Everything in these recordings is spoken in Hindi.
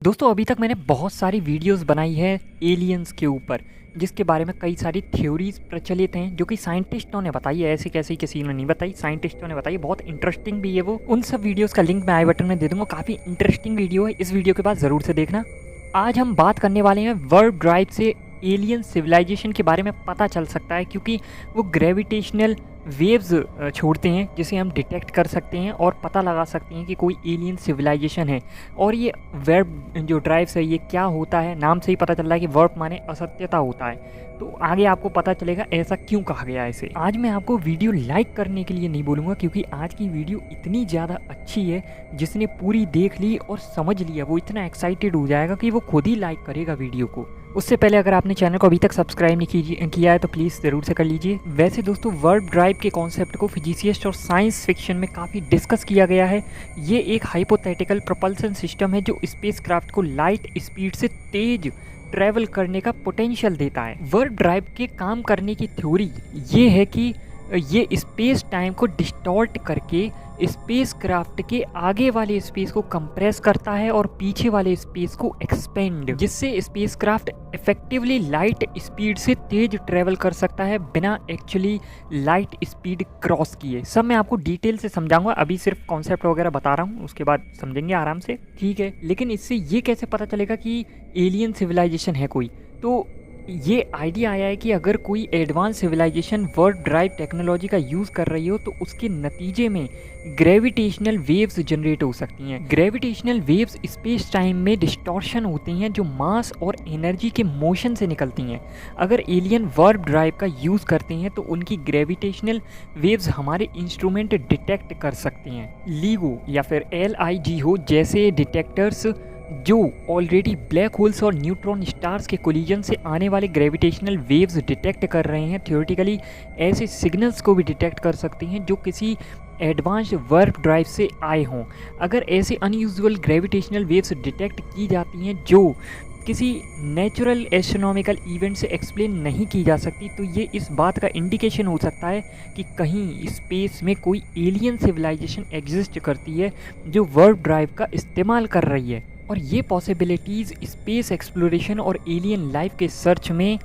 दोस्तों अभी तक मैंने बहुत सारी वीडियोस बनाई है एलियंस के ऊपर, जिसके बारे में कई सारी थ्योरीज प्रचलित हैं जो कि साइंटिस्टों ने बताई है। ऐसे कैसे किसी ने नहीं बताई, साइंटिस्टों ने बताई। बहुत इंटरेस्टिंग भी है वो। उन सब वीडियोस का लिंक मैं आई बटन में दे दूंगा। काफ़ी इंटरेस्टिंग वीडियो है, इस वीडियो के बाद ज़रूर से देखना। आज हम बात करने वाले हैं वर्ब ड्राइव से एलियन सिविलाइजेशन के बारे में पता चल सकता है, क्योंकि वो ग्रेविटेशनल वेव्स छोड़ते हैं जिसे हम डिटेक्ट कर सकते हैं और पता लगा सकते हैं कि कोई एलियन सिविलाइजेशन है। और ये वर्ब जो ड्राइव्स है ये क्या होता है, नाम से ही पता चल रहा है कि वर्ब माने असत्यता होता है। तो आगे आपको पता चलेगा ऐसा क्यों कहा गया है इसे। आज मैं आपको वीडियो लाइक करने के लिए नहीं बोलूँगा, क्योंकि आज की वीडियो इतनी ज़्यादा अच्छी है, जिसने पूरी देख ली और समझ लिया वो इतना एक्साइटेड हो जाएगा कि वो खुद ही लाइक करेगा वीडियो को। उससे पहले अगर आपने चैनल को अभी तक सब्सक्राइब नहीं किया है तो प्लीज़ ज़रूर से कर लीजिए। वैसे दोस्तों वर्ब ड्राइव के कॉन्सेप्ट को फिजिसिस्ट और साइंस फिक्शन में काफ़ी डिस्कस किया गया है। ये एक हाइपोथेटिकल प्रोपल्सन सिस्टम है जो स्पेसक्राफ्ट को लाइट स्पीड से तेज ट्रैवल करने का पोटेंशियल देता है। वर्ब ड्राइव के काम करने की थ्योरी ये है कि ये स्पेस टाइम को डिस्टॉर्ट करके स्पेसक्राफ्ट के आगे वाले स्पेस को कंप्रेस करता है और पीछे वाले स्पेस को एक्सपेंड, जिससे स्पेसक्राफ्ट इफेक्टिवली लाइट स्पीड से तेज ट्रैवल कर सकता है बिना एक्चुअली लाइट स्पीड क्रॉस किए। सब मैं आपको डिटेल से समझाऊंगा, अभी सिर्फ कॉन्सेप्ट वगैरह बता रहा हूँ, उसके बाद समझेंगे आराम से, ठीक है। लेकिन इससे ये कैसे पता चलेगा कि एलियन सिविलाइजेशन है कोई? तो ये आइडिया आया है कि अगर कोई advance civilization warp drive technology का यूज़ कर रही हो तो उसके नतीजे में ग्रेविटेशनल वेव्स जनरेट हो सकती हैं। ग्रेविटेशनल वेव्स स्पेस टाइम में डिस्टॉर्शन होती हैं जो मास और एनर्जी के मोशन से निकलती हैं। अगर एलियन वर्ब ड्राइव का यूज़ करते हैं तो उनकी ग्रेविटेशनल वेव्स हमारे इंस्ट्रूमेंट डिटेक्ट कर सकते हैं। LIGO या फिर LIGO जैसे डिटेक्टर्स जो ऑलरेडी ब्लैक होल्स और न्यूट्रॉन स्टार्स के कोलिजन से आने वाले ग्रेविटेशनल वेव्स डिटेक्ट कर रहे हैं, थियोरेटिकली ऐसे सिग्नल्स को भी डिटेक्ट कर सकते हैं जो किसी एडवांस वर्ब ड्राइव से आए हों। अगर ऐसे अनयूजुअल ग्रेविटेशनल वेव्स डिटेक्ट की जाती हैं जो किसी नेचुरल एस्ट्रोनॉमिकल इवेंट से एक्सप्लेन नहीं की जा सकती, तो ये इस बात का इंडिकेशन हो सकता है कि कहीं स्पेस में कोई एलियन सिविलाइजेशन एग्जिस्ट करती है जो वर्ब ड्राइव का इस्तेमाल कर रही है। और ये पॉसिबिलिटीज़ स्पेस एक्सप्लोरेशन और एलियन लाइफ के सर्च में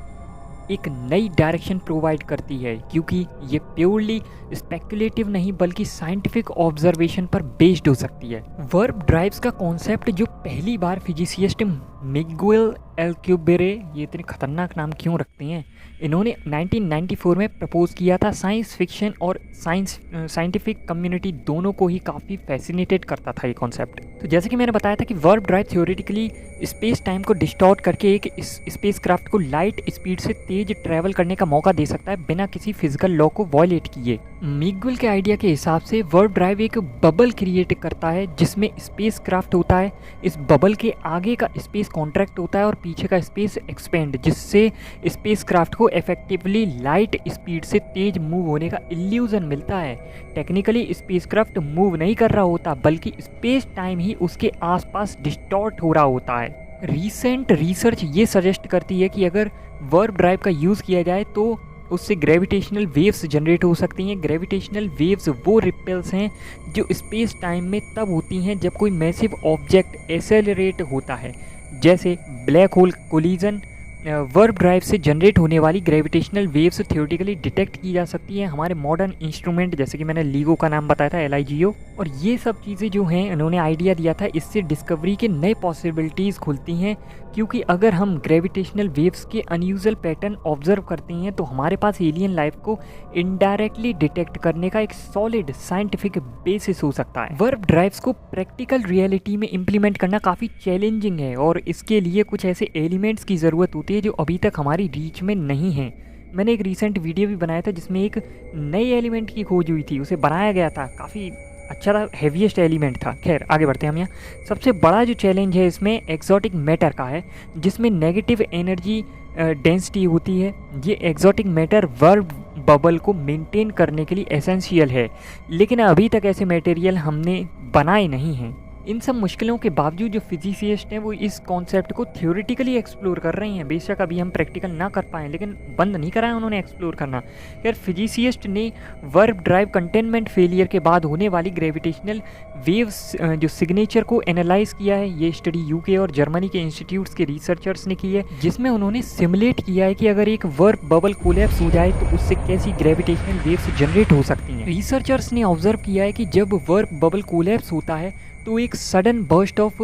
एक नई डायरेक्शन प्रोवाइड करती है, क्योंकि ये प्योरली स्पेकुलेटिव नहीं बल्कि साइंटिफिक ऑब्जर्वेशन पर बेस्ड हो सकती है। वर्ब ड्राइव्स का कॉन्सेप्ट जो पहली बार फिजिसिस्ट मिगुएल एल्क्यूबेरे, ये इतने खतरनाक नाम क्यों रखते हैं, इन्होंने 1994 में प्रपोज किया था। साइंस फिक्शन और साइंटिफिक कम्युनिटी दोनों को ही काफ़ी फैसिनेटेड करता था ये कॉन्सेप्ट। तो जैसे कि मैंने बताया था कि verb drive theoretically space time को डिस्टॉर्ट करके एक स्पेसक्राफ्ट को लाइट स्पीड से तेज ट्रैवल करने का मौका दे सकता है बिना किसी फिजिकल लॉ को वॉयलेट किए। मिगुएल के आइडिया के हिसाब से वर्ब ड्राइव एक बबल क्रिएट करता है जिसमें स्पेसक्राफ्ट होता है। इस बबल के आगे का स्पेस कॉन्ट्रैक्ट होता है और पीछे का स्पेस एक्सपेंड, जिससे स्पेसक्राफ्ट को इफेक्टिवली लाइट स्पीड से तेज मूव होने का इल्यूजन मिलता है। टेक्निकली स्पेसक्राफ्ट मूव नहीं कर रहा होता बल्कि स्पेस टाइम ही उसके आसपास डिस्टॉर्ट हो रहा होता है। रीसेंट रिसर्च ये सजेस्ट करती है कि अगर वर्ब ड्राइव का यूज़ किया जाए तो उससे ग्रेविटेशनल वेव्स जनरेट हो सकती हैं। ग्रेविटेशनल वेव्स वो रिपेल्स हैं जो स्पेस टाइम में तब होती हैं जब कोई मैसिव ऑब्जेक्ट एक्सेलरेट होता है, जैसे black hole collision. Verb drive से जनरेट होने वाली ग्रेविटेशनल वेव्स थियोरेटिकली डिटेक्ट की जा सकती है हमारे मॉडर्न इंस्ट्रूमेंट, जैसे कि मैंने LIGO का नाम बताया था, LIGO। और ये सब चीज़ें जो हैं इन्होंने आइडिया दिया था, इससे डिस्कवरी के नए पॉसिबिलिटीज़ खुलती हैं, क्योंकि अगर हम ग्रेविटेशनल वेव्स के अनयूजुअल पैटर्न ऑब्जर्व करते हैं तो हमारे पास एलियन लाइफ को इनडायरेक्टली डिटेक्ट करने का एक सॉलिड साइंटिफिक बेसिस हो सकता है। वर्ब ड्राइव्स को प्रैक्टिकल रियलिटी में इम्प्लीमेंट करना काफ़ी चैलेंजिंग है और इसके लिए कुछ ऐसे एलिमेंट्स की ज़रूरत होती है जो अभी तक हमारी रीच में नहीं हैं। मैंने एक रीसेंट वीडियो भी बनाया था जिसमें एक नए एलिमेंट की खोज हुई थी, उसे बनाया गया था, काफ़ी अच्छा था, हेवीएस्ट एलिमेंट था। खैर आगे बढ़ते हैं हम यहाँ। सबसे बड़ा जो चैलेंज है इसमें एक्सोटिक मैटर का है, जिसमें नेगेटिव एनर्जी डेंसिटी होती है। ये एक्सोटिक मैटर वर्ब बबल को मेंटेन करने के लिए एसेंशियल है, लेकिन अभी तक ऐसे मटेरियल हमने बनाए नहीं हैं। इन सब मुश्किलों के बावजूद जो फिजिसिस्ट हैं वो इस कॉन्सेप्ट को थ्योरेटिकली एक्सप्लोर कर रहे हैं। बेशक अभी हम प्रैक्टिकल ना कर पाएँ, लेकिन बंद नहीं करा है उन्होंने एक्सप्लोर करना। खैर, फिजिसिस्ट ने वर्प ड्राइव कंटेनमेंट फेलियर के बाद होने वाली ग्रेविटेशनल वेव्स जो सिग्नेचर को एनालाइज किया है। ये स्टडी यूके और जर्मनी के इंस्टीट्यूट्स के रिसर्चर्स ने की है, जिसमें उन्होंने सिमुलेट किया है कि अगर एक वर्प बबल कोलैप्स हो जाए तो उससे कैसी ग्रेविटेशनल वेव्स जनरेट हो सकती हैं। रिसर्चर्स ने ऑब्जर्व किया है कि जब वर्प बबल कोलैप्स होता है तो एक sudden burst of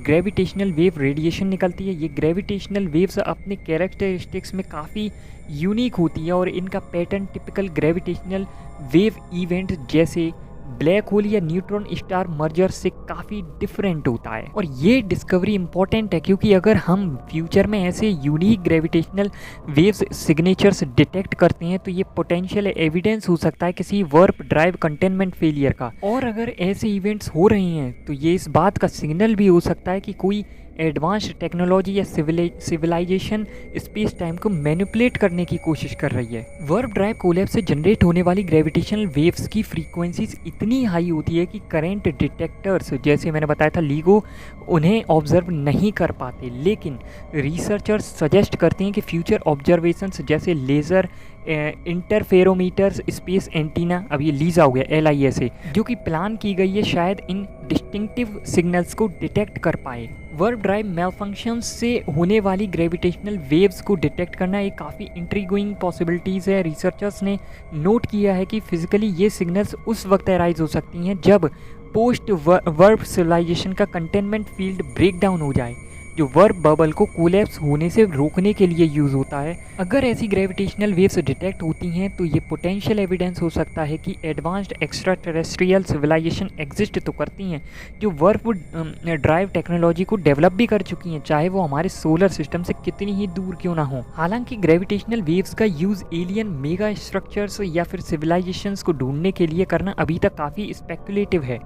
gravitational wave radiation निकलती है। ये ग्रेविटेशनल वेव्स अपने कैरेक्टरिस्टिक्स में काफ़ी यूनिक होती है और इनका pattern typical gravitational wave event जैसे ब्लैक होल या न्यूट्रॉन स्टार मर्जर से काफ़ी डिफरेंट होता है। और ये डिस्कवरी इंपॉर्टेंट है क्योंकि अगर हम फ्यूचर में ऐसे unique gravitational waves signatures detect करते हैं तो ये पोटेंशियल एविडेंस हो सकता है किसी वर्प ड्राइव कंटेनमेंट फेलियर का। और अगर ऐसे इवेंट्स हो रहे हैं तो ये इस बात का सिग्नल भी हो सकता है कि कोई एडवांस्ड टेक्नोलॉजी या सिविलाइजेशन स्पेस टाइम को मैनिपुलेट करने की कोशिश कर रही है। वर्प ड्राइव कोलैप्स से जनरेट होने वाली ग्रेविटेशनल वेव्स की फ्रीक्वेंसीज इतनी हाई होती है कि करंट डिटेक्टर्स, जैसे मैंने बताया था LIGO, उन्हें ऑब्जर्व नहीं कर पाते। लेकिन रिसर्चर्स सजेस्ट करते हैं कि फ्यूचर ऑब्जर्वेशंस जैसे लेज़र इंटरफेरोमीटर्स स्पेस एंटीना, अब ये लीजा हो गया LISA, जो कि प्लान की गई है, शायद इन डिस्टिंक्टिव सिग्नल्स को डिटेक्ट कर पाए। वर्प ड्राइव मेलफंक्शंस से होने वाली ग्रेविटेशनल वेव्स को डिटेक्ट करना एक काफ़ी इंट्रीगोइंग पॉसिबिलिटीज़ है। रिसर्चर्स ने नोट किया है कि फिजिकली ये सिग्नल्स उस वक्त अराइज हो सकती हैं जब पोस्ट वर्प सिविलाइजेशन का कंटेनमेंट फील्ड ब्रेक डाउन हो जाए, जो वर्प बबल को कोलैप्स होने से रोकने के लिए यूज़ होता है। अगर ऐसी ग्रेविटेशनल वेव्स डिटेक्ट होती हैं तो ये पोटेंशियल एविडेंस हो सकता है कि advanced extra terrestrial civilization exist तो करती हैं, जो वर्प ड्राइव टेक्नोलॉजी को डेवलप भी कर चुकी हैं, चाहे वो हमारे सोलर सिस्टम से कितनी ही दूर क्यों ना हो। हालांकि ग्रेविटेशनल वेव्स का यूज़ एलियन मेगा स्ट्रक्चर्स या फिर सिविलाइजेशंस को ढूंढने के लिए करना अभी तक काफ़ी स्पेकुलेटिव है,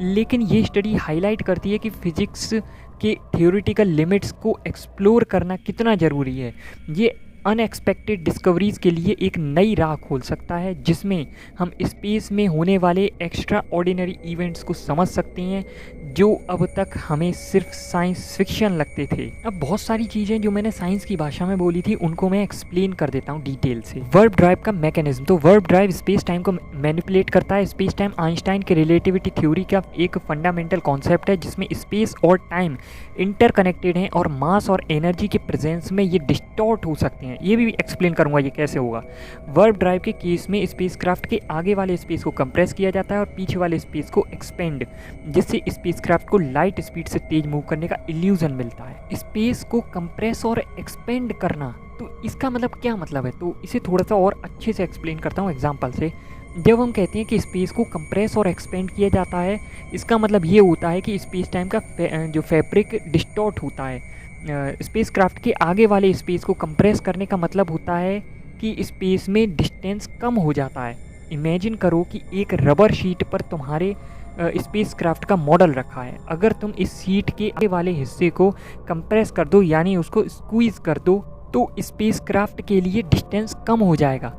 लेकिन ये स्टडी हाईलाइट करती है कि फिजिक्स के थ्योरेटिकल लिमिट्स को एक्सप्लोर करना कितना ज़रूरी है। ये अनएक्सपेक्टेड डिस्कवरीज़ के लिए एक नई राह खोल सकता है, जिसमें हम स्पेस में होने वाले एक्स्ट्रा ऑर्डिनरी इवेंट्स को समझ सकते हैं जो अब तक हमें सिर्फ साइंस फिक्शन लगते थे। अब बहुत सारी चीज़ें जो मैंने साइंस की भाषा में बोली थी उनको मैं एक्सप्लेन कर देता हूँ डिटेल से। वर्प ड्राइव का मैकेनिज्म, तो वर्प ड्राइव स्पेस टाइम को मैनिपुलेट करता है। स्पेस टाइम आइंस्टाइन के रिलेटिविटी थ्योरी का एक फंडामेंटल कॉन्सेप्ट है जिसमें स्पेस और टाइम इंटरकनेक्टेड हैं और मास और एनर्जी के प्रेजेंस में ये डिस्टॉर्ट हो सकते हैं। ये भी एक्सप्लेन करूंगा ये कैसे होगा। वर्प ड्राइव के केस में स्पेसक्राफ्ट के आगे वाले स्पेस को कंप्रेस किया जाता है और पीछे वाले स्पेस को एक्सपेंड, जिससे स्पेसक्राफ्ट को लाइट स्पीड से तेज मूव करने का इल्यूजन मिलता है। स्पेस को कंप्रेस और एक्सपेंड करना, तो इसका मतलब क्या मतलब है, तो इसे थोड़ा सा और अच्छे से एक्सप्लेन करता हूँ एग्जाम्पल से। जब हम कहते हैं कि स्पेस को कंप्रेस और एक्सपेंड किया जाता है, इसका मतलब ये होता है कि स्पेस टाइम का जो फैब्रिक डिस्टॉर्ट होता है। स्पेसक्राफ्ट के आगे वाले स्पेस को कंप्रेस करने का मतलब होता है कि स्पेस में डिस्टेंस कम हो जाता है। इमेजिन करो कि एक रबर शीट पर तुम्हारे स्पेसक्राफ्ट का मॉडल रखा है। अगर तुम इस शीट के आगे वाले हिस्से को कंप्रेस कर दो, यानी उसको स्क्वीज़ कर दो, तो स्पेसक्राफ्ट के लिए डिस्टेंस कम हो जाएगा।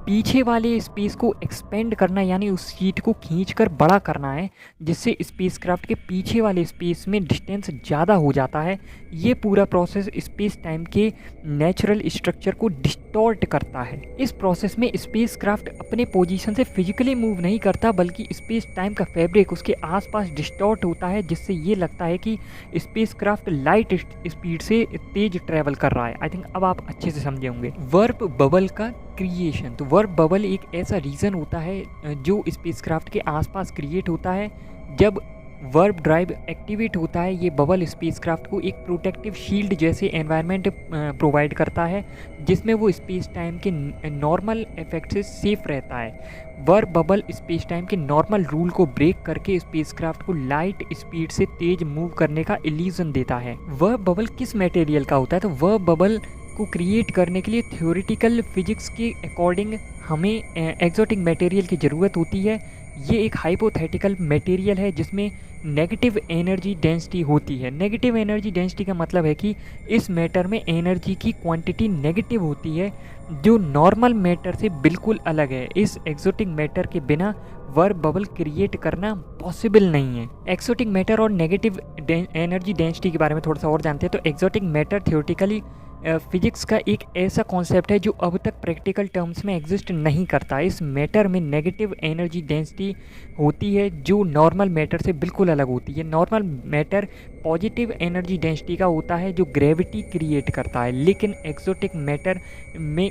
पीछे वाले स्पेस को एक्सपेंड करना यानी उस शीट को खींचकर बड़ा करना है, जिससे स्पेसक्राफ्ट के पीछे वाले स्पेस में डिस्टेंस ज़्यादा हो जाता है। ये पूरा प्रोसेस स्पेस टाइम के नेचुरल स्ट्रक्चर को डिस्टॉर्ट करता है। इस प्रोसेस में स्पेसक्राफ्ट अपने पोजीशन से फिजिकली मूव नहीं करता, बल्कि स्पेस टाइम का फैब्रिक उसके आसपास डिस्टॉर्ट होता है, जिससे ये लगता है कि स्पेसक्राफ्ट लाइट स्पीड से तेज ट्रैवल कर रहा है। आई थिंक अब आप अच्छे से समझे होंगे। वर्प बबल का क्रिएशन, तो वर्प बबल एक ऐसा रीजन होता है जो स्पेसक्राफ्ट के आसपास क्रिएट होता है। जब वर्प ड्राइव एक्टिवेट होता है, ये बबल स्पेसक्राफ्ट को एक प्रोटेक्टिव शील्ड जैसे एनवायरनमेंट प्रोवाइड करता है, जिसमें वो स्पेस टाइम के नॉर्मल इफेक्ट से सेफ रहता है। वर्प बबल स्पेस टाइम के नॉर्मल रूल को ब्रेक करके स्पेसक्राफ्ट को लाइट स्पीड से तेज मूव करने का इल्यूजन देता है। वर्प बबल किस मटेरियल का होता है, तो वर्प बबल को क्रिएट करने के लिए थ्योरेटिकल फिजिक्स के अकॉर्डिंग हमें एक्सोटिक मटेरियल की ज़रूरत होती है। ये एक हाइपोथेटिकल मटेरियल है जिसमें नेगेटिव एनर्जी डेंसिटी होती है। नेगेटिव एनर्जी डेंसिटी का मतलब है कि इस मैटर में एनर्जी की क्वांटिटी नेगेटिव होती है, जो नॉर्मल मैटर से बिल्कुल अलग है। इस एक्सोटिक मैटर के बिना वर्ब बबल क्रिएट करना पॉसिबल नहीं है। एक्सोटिक मैटर और नेगेटिव एनर्जी डेंसिटी के बारे में थोड़ा सा और जानते हैं। तो एक्सोटिक मैटर थ्योरेटिकली फिजिक्स का एक ऐसा कॉन्सेप्ट है जो अब तक प्रैक्टिकल टर्म्स में एग्जिस्ट नहीं करता। इस मैटर में नेगेटिव एनर्जी डेंसिटी होती है जो नॉर्मल मैटर से बिल्कुल अलग होती है। Normal matter positive energy density का होता है जो ग्रेविटी क्रिएट करता है, लेकिन एक्सोटिक मैटर में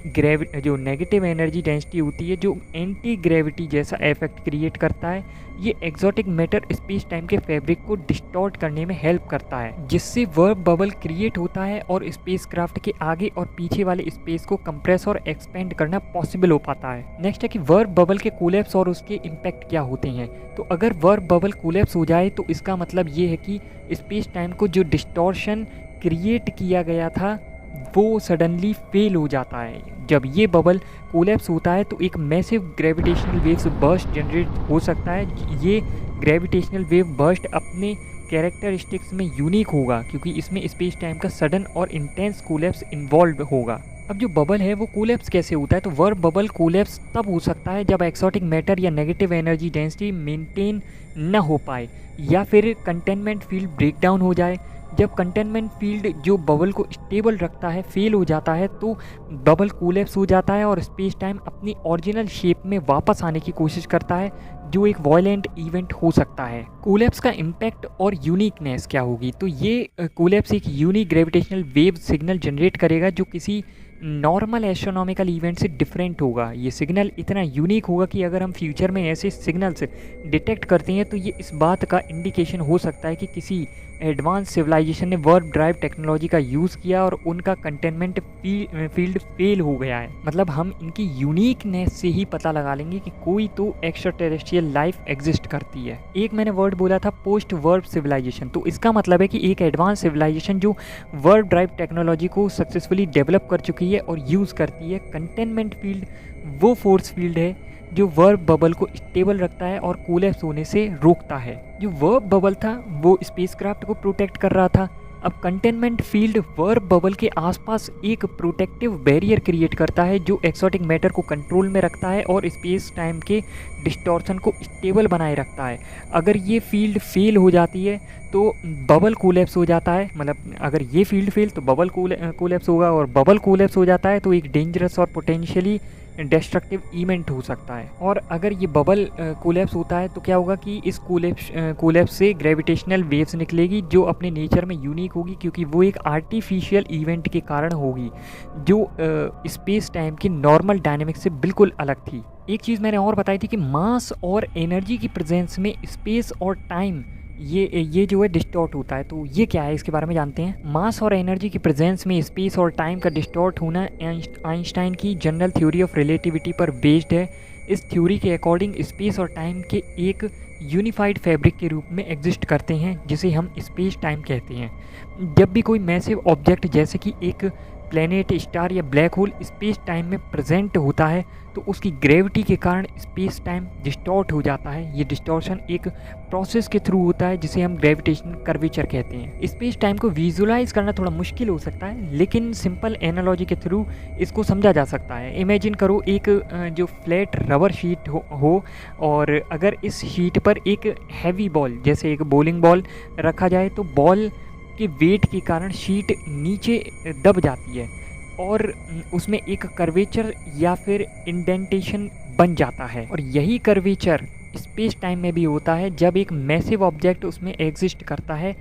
जो नेगेटिव एनर्जी डेंसिटी होती है जो एंटी ग्रेविटी जैसा इफेक्ट क्रिएट करता है। ये एक्सोटिक मैटर स्पेस टाइम के फैब्रिक को डिस्टॉर्ट करने में हेल्प करता है, जिससे वर्ब बबल क्रिएट होता है और स्पेसक्राफ्ट के आगे और पीछे वाले स्पेस को कंप्रेस और एक्सपेंड करना पॉसिबल हो पाता है। नेक्स्ट है कि वर्ब बबल के कोलैप्स और उसके इम्पैक्ट क्या होते हैं। तो अगर वर्ब बबल कोलैप्स हो जाए तो इसका मतलब ये है कि स्पेस टाइम को जो डिस्टॉर्शन क्रिएट किया गया था वो सडनली फेल हो जाता है। जब ये बबल कोलैप्स होता है तो एक massive gravitational waves burst generate हो सकता है। ये ग्रेविटेशनल वेव बर्स्ट अपने कैरेक्टरिस्टिक्स में यूनिक होगा क्योंकि इसमें स्पेस टाइम का सडन और इंटेंस कोलैप्स इन्वॉल्व होगा। अब जो बबल है वो कोलैप्स कैसे होता है। तो वर्ब बबल कोलैप्स तब हो सकता है जब एक्सोटिक मैटर या नेगेटिव एनर्जी डेंसिटी मेंटेन न हो पाए या फिर कंटेनमेंट फील्ड ब्रेकडाउन हो जाए। जब कंटेनमेंट फील्ड जो बबल को स्टेबल रखता है फेल हो जाता है तो बबल कोलैप्स हो जाता है और स्पेस टाइम अपनी ओरिजिनल शेप में वापस आने की कोशिश करता है, जो एक वॉयलेंट इवेंट हो सकता है। कोलैप्स का इम्पैक्ट और यूनिकनेस क्या होगी। तो ये कोलैप्स एक unique gravitational wave signal generate करेगा जो किसी नॉर्मल एस्ट्रोनॉमिकल इवेंट से डिफरेंट होगा। ये सिग्नल इतना यूनिक होगा कि अगर हम फ्यूचर में ऐसे सिग्नल्स डिटेक्ट करते हैं तो ये इस बात का इंडिकेशन हो सकता है कि किसी एडवांस सिविलाइजेशन ने वर्ब ड्राइव टेक्नोलॉजी का यूज़ किया और उनका कंटेनमेंट फील्ड फेल हो गया है। मतलब हम इनकी यूनिकनेस से ही पता लगा लेंगे कि कोई तो एक्स्ट्रा टेरेस्ट्रियल लाइफ एग्जिस्ट करती है। एक मैंने वर्ड बोला था पोस्ट वर्ब सिविलाइजेशन, तो इसका मतलब है कि एक एडवांस सिविलाइजेशन जो वर्ब ड्राइव टेक्नोलॉजी को सक्सेसफुली डेवलप कर चुकी है और यूज़ करती है। कंटेनमेंट फील्ड वो फोर्स फील्ड है जो वर्ब बबल को स्टेबल रखता है और कोलैप्स होने से रोकता है। जो वर्ब बबल था वो स्पेसक्राफ्ट को प्रोटेक्ट कर रहा था। अब कंटेनमेंट फील्ड वर्ब बबल के आसपास एक प्रोटेक्टिव बैरियर क्रिएट करता है जो एक्सोटिक मैटर को कंट्रोल में रखता है और स्पेस टाइम के डिस्टॉर्शन को स्टेबल बनाए रखता है। अगर ये फील्ड फेल हो जाती है तो बबल कोलैप्स हो जाता है। मतलब अगर ये फील्ड फेल तो बबल कोलैप्स होगा और बबल कोलैप्स हो जाता है तो एक डेंजरस और पोटेंशियली डिस्ट्रक्टिव इवेंट हो सकता है। और अगर ये बबल कोलैप्स होता है तो क्या होगा कि इस कोलैप्स से ग्रेविटेशनल वेव्स निकलेगी जो अपने नेचर में यूनिक होगी क्योंकि वो एक आर्टिफिशियल इवेंट के कारण होगी जो स्पेस टाइम की नॉर्मल डायनेमिक्स से बिल्कुल अलग थी। एक चीज़ मैंने और बताई थी कि मास और एनर्जी की प्रेजेंस में स्पेस और टाइम ये जो है डिस्टॉर्ट होता है। तो ये क्या है इसके बारे में जानते हैं। मास और एनर्जी की प्रेजेंस में स्पेस और टाइम का डिस्टॉर्ट होना आइंस्टाइन की जनरल थ्योरी ऑफ रिलेटिविटी पर बेस्ड है। इस थ्योरी के अकॉर्डिंग स्पेस और टाइम के एक यूनिफाइड फैब्रिक के रूप में एग्जिस्ट करते हैं जिसे हम स्पेस टाइम कहते हैं। जब भी कोई मैसिव ऑब्जेक्ट जैसे कि एक प्लैनेट, स्टार या ब्लैक होल स्पेस टाइम में प्रेजेंट होता है तो उसकी ग्रेविटी के कारण स्पेस टाइम डिस्टॉर्ट हो जाता है। ये डिस्टॉर्शन एक प्रोसेस के थ्रू होता है जिसे हम ग्रेविटेशन कर्वेचर कहते हैं। स्पेस टाइम को विजुलाइज करना थोड़ा मुश्किल हो सकता है लेकिन सिंपल एनालॉजी के थ्रू इसको समझा जा सकता है। इमेजिन करो एक जो फ्लैट रबर शीट हो और अगर इस शीट पर एक हैवी बॉल जैसे एक बॉलिंग बॉल रखा जाए तो बॉल के वेट के कारण शीट नीचे दब जाती है और उसमें एक कर्वेचर या फिर इंडेंटेशन बन जाता है। और यही कर्वेचर स्पेस टाइम में भी होता है जब एक मैसिव ऑब्जेक्ट उसमें एग्जिस्ट करता है।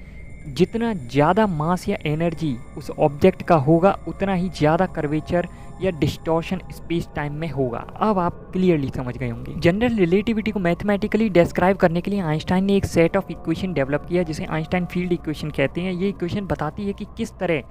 जितना ज़्यादा मास या एनर्जी उस ऑब्जेक्ट का होगा उतना ही ज़्यादा कर्वेचर या डिस्टॉर्शन स्पेस टाइम में होगा। अब आप क्लियरली समझ गए होंगे। जनरल रिलेटिविटी को मैथमेटिकली डिस्क्राइब करने के लिए आइंस्टाइन ने एक सेट ऑफ इक्वेशन डेवलप किया जिसे आइंस्टाइन फील्ड इक्वेशन कहते हैं। ये इक्वेशन बताती है कि किस तरह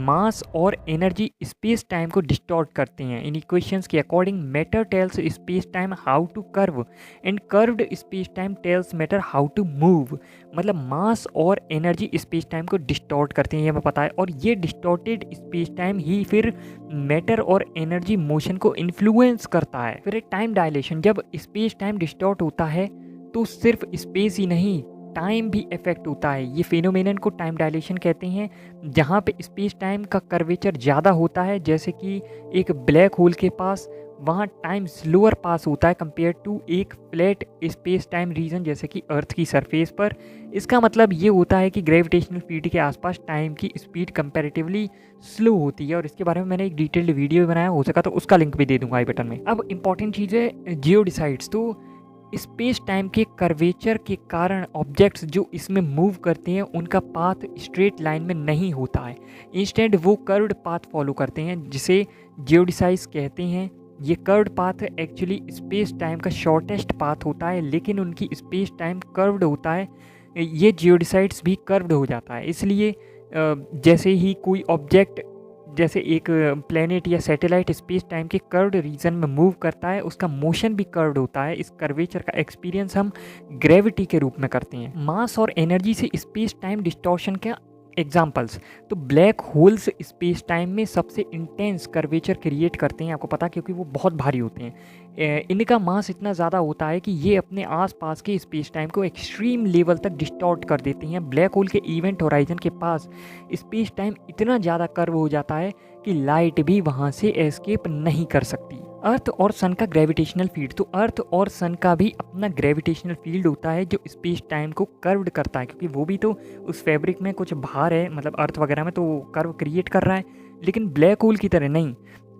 मास और एनर्जी स्पेस टाइम को डिस्टॉर्ट करते हैं। इन इक्वेशंस के according matter tells space time how to curve and curved space time tells matter how to move. मतलब मास और एनर्जी स्पेस टाइम को डिस्टॉर्ट करते हैं, ये हमें पता है। और ये डिस्टॉर्टेड स्पेस टाइम ही फिर मैटर और एनर्जी मोशन को इन्फ्लुएंस करता है। फिर टाइम डायलेशन, जब स्पेस टाइम डिस्टॉर्ट होता है तो सिर्फ स्पेस ही नहीं टाइम भी इफेक्ट होता है। ये फिनोमेनन को टाइम डायलेशन कहते हैं, जहाँ पे स्पेस टाइम का कर्वेचर ज़्यादा होता है, जैसे कि एक ब्लैक होल के पास वहाँ टाइम स्लोअर पास होता है कंपेयर टू एक फ्लैट स्पेस टाइम रीजन जैसे कि अर्थ की सरफेस पर। इसका मतलब ये होता है कि ग्रेविटेशनल फील्ड के आसपास टाइम की स्पीड कंपैरेटिवली स्लो होती है, और इसके बारे में मैंने एक डिटेल्ड वीडियो बनाया, हो सका तो उसका लिंक भी दे दूंगा आई बटन में। अब इंपॉर्टेंट चीज़ है जियोडिसाइड्स। तो स्पेस टाइम के कर्वेचर के कारण ऑब्जेक्ट्स जो इसमें मूव करते हैं उनका पाथ स्ट्रेट लाइन में नहीं होता है, इंस्टेंट वो कर्व्ड पाथ फॉलो करते हैं जिसे जियोडिसाइड्स कहते हैं। ये curved path actually space time का शॉर्टेस्ट पाथ होता है, लेकिन उनकी स्पेस टाइम कर्व्ड होता है। ये जियोडिसाइड्स भी कर्व्ड हो जाता है, इसलिए जैसे ही कोई ऑब्जेक्ट जैसे एक प्लेनेट या सैटेलाइट स्पेस टाइम के कर्व्ड रीजन में मूव करता है, उसका मोशन भी कर्व्ड होता है। इस कर्वेचर का एक्सपीरियंस हम ग्रेविटी के रूप में करते हैं। मास और एनर्जी से स्पेस टाइम डिस्टॉर्शन के एग्जाम्पल्स, तो ब्लैक होल्स स्पेस टाइम में सबसे इंटेंस कर्वेचर क्रिएट करते हैं, आपको पता, क्योंकि वो बहुत भारी होते हैं। इनका मास इतना ज़्यादा होता है कि ये अपने आसपास के स्पेस टाइम को एक्सट्रीम लेवल तक डिस्टॉर्ट कर देते हैं। ब्लैक होल के इवेंट होराइजन के पास स्पेस टाइम इतना ज़्यादा कर्व हो जाता है कि लाइट भी वहाँ से एस्केप नहीं कर सकती। अर्थ और सन का ग्रेविटेशनल फील्ड, तो अर्थ और सन का भी अपना ग्रेविटेशनल फील्ड होता है जो स्पेस टाइम को कर्व्ड करता है, क्योंकि वो भी तो उस फैब्रिक में कुछ भार है, मतलब अर्थ वगैरह में, तो कर्व क्रिएट कर रहा है। लेकिन ब्लैक होल की तरह नहीं,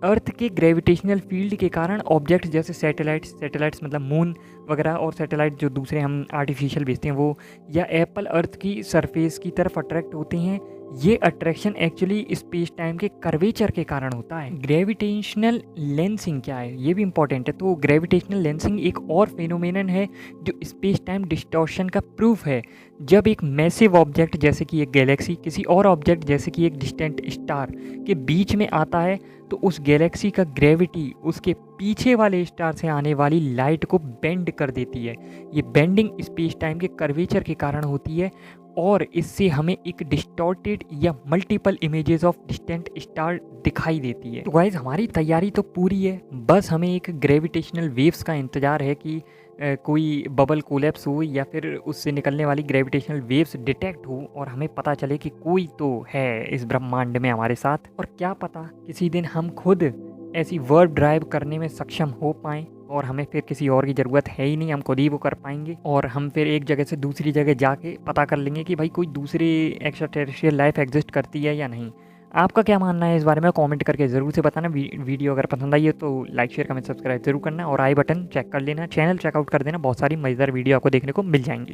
अर्थ के ग्रेविटेशनल फील्ड के कारण ऑब्जेक्ट्स जैसे सैटेलाइट्स मतलब मून वगैरह, और सैटेलाइट जो दूसरे हम आर्टिफिशियल भेजते हैं वो, या एप्पल अर्थ की सरफेस की तरफ अट्रैक्ट होते हैं। ये अट्रैक्शन एक्चुअली स्पेस टाइम के कर्वेचर के कारण होता है। ग्रेविटेशनल लेंसिंग क्या है, ये भी इंपॉर्टेंट है। तो ग्रेविटेशनल लेंसिंग एक और फेनोमेनन है जो स्पेस टाइम डिस्टॉर्शन का प्रूफ है। जब एक मैसिव ऑब्जेक्ट जैसे कि एक गैलेक्सी किसी और ऑब्जेक्ट जैसे कि एक डिस्टेंट स्टार के बीच में आता है, तो उस गैलेक्सी का ग्रेविटी उसके पीछे वाले स्टार से आने वाली लाइट को बेंड कर देती है। ये बेंडिंग स्पेस टाइम के कर्वेचर के कारण होती है, और इससे हमें एक डिस्टॉर्टेड या multiple images of distant star दिखाई देती है। तो गाइस हमारी तैयारी तो पूरी है, बस हमें एक ग्रेविटेशनल वेव्स का इंतज़ार है कि कोई बबल कोलैप्स हो या फिर उससे निकलने वाली ग्रेविटेशनल वेव्स डिटेक्ट हो और हमें पता चले कि कोई तो है इस ब्रह्मांड में हमारे साथ। और क्या पता किसी दिन हम खुद ऐसी वर्ब ड्राइव करने में सक्षम हो पाएँ और हमें फिर किसी और की ज़रूरत है ही नहीं, हम खुद ही वो कर पाएंगे, और हम फिर एक जगह से दूसरी जगह जाके पता कर लेंगे कि भाई कोई दूसरी एक्स्ट्रा टेरेस्ट्रियल लाइफ एग्जिस्ट करती है या नहीं। आपका क्या मानना है इस बारे में कमेंट करके ज़रूर से बताना। वीडियो अगर पसंद आई है तो लाइक शेयर कमेंट सब्सक्राइब जरूर करना, और आई बटन चेक कर लेना, चैनल चेकआउट कर देना, बहुत सारी मज़ेदार वीडियो आपको देखने को मिल जाएंगी।